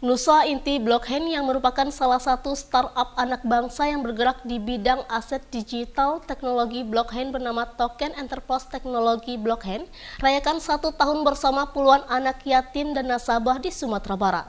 Nusa Inti Blockchain yang merupakan salah satu startup anak bangsa yang bergerak di bidang aset digital teknologi blockchain bernama Token Enterprise Teknologi Blockchain, rayakan 1 tahun bersama puluhan anak yatim dan nasabah di Sumatera Barat.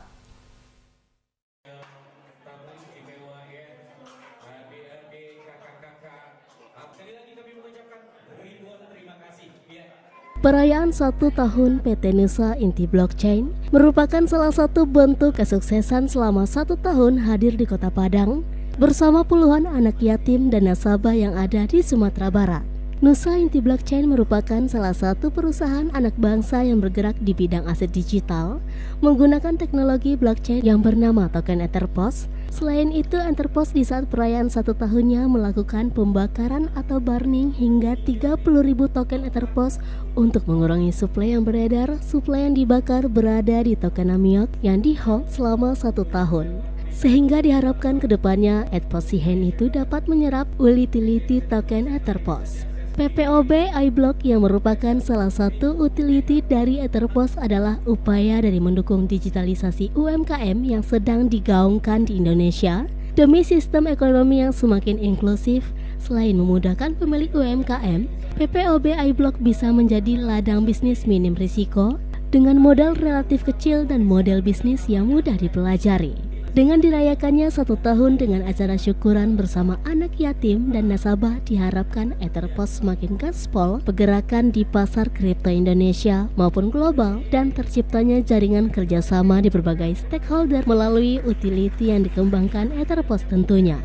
Perayaan 1 tahun PT Nusa Inti Blockchain merupakan salah satu bentuk kesuksesan selama 1 tahun hadir di Kota Padang bersama puluhan anak yatim dan nasabah yang ada di Sumatera Barat. Nusa Inti Blockchain merupakan salah satu perusahaan anak bangsa yang bergerak di bidang aset digital menggunakan teknologi blockchain yang bernama Token Enterprise. Selain itu, Enterprise di saat perayaan 1 tahunnya melakukan pembakaran atau burning hingga 30.000 token Enterprise untuk mengurangi suplai yang beredar. Suplai yang dibakar berada di token Amiok yang di-hold selama 1 tahun. Sehingga diharapkan kedepannya Etposihen itu dapat menyerap utility token Etherpos. PPOB iBlock yang merupakan salah satu utility dari Etherpos adalah upaya dari mendukung digitalisasi UMKM yang sedang digaungkan di Indonesia demi sistem ekonomi yang semakin inklusif. Selain memudahkan pemilik UMKM, PPOB iBlock bisa menjadi ladang bisnis minim risiko dengan modal relatif kecil dan model bisnis yang mudah dipelajari. Dengan dirayakannya 1 tahun dengan acara syukuran bersama anak yatim dan nasabah, diharapkan Etherpos semakin gaspol pergerakan di pasar kripto Indonesia maupun global dan terciptanya jaringan kerjasama di berbagai stakeholder melalui utility yang dikembangkan Etherpos tentunya.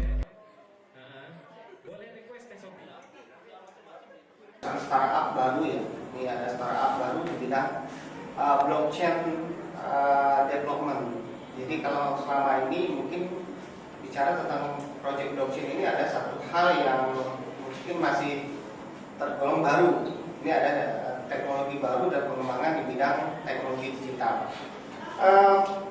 Startup baru ya, ini ada startup baru di bidang blockchain development. Jadi kalau selama ini mungkin bicara tentang project blockchain ini ada satu hal yang mungkin masih tergolong baru. Ini ada teknologi baru dan pengembangan di bidang teknologi digital.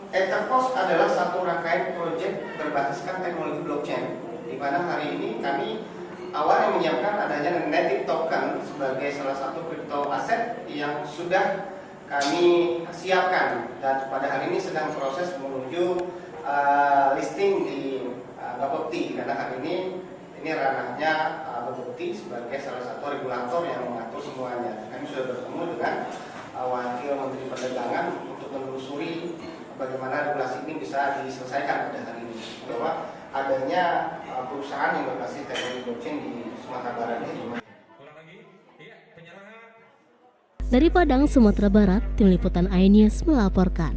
Etherpos adalah satu rangkaian project berbasiskan teknologi blockchain, di mana hari ini kami awalnya menyiapkan adanya native token sebagai salah satu crypto aset yang sudah kami siapkan dan pada hari ini sedang proses menuju listing di Bapepti, karena hari ini ranahnya Bapepti sebagai salah satu regulator yang mengatur semuanya. Kami sudah bertemu dengan Wakil Menteri Perdagangan untuk menelusuri bagaimana regulasi ini bisa diselesaikan pada hari ini, bahwa adanya perusahaan yang berbasis teknologi blockchain di Sumatera Barat ini. Dari Padang, Sumatera Barat, Tim Liputan iNews melaporkan.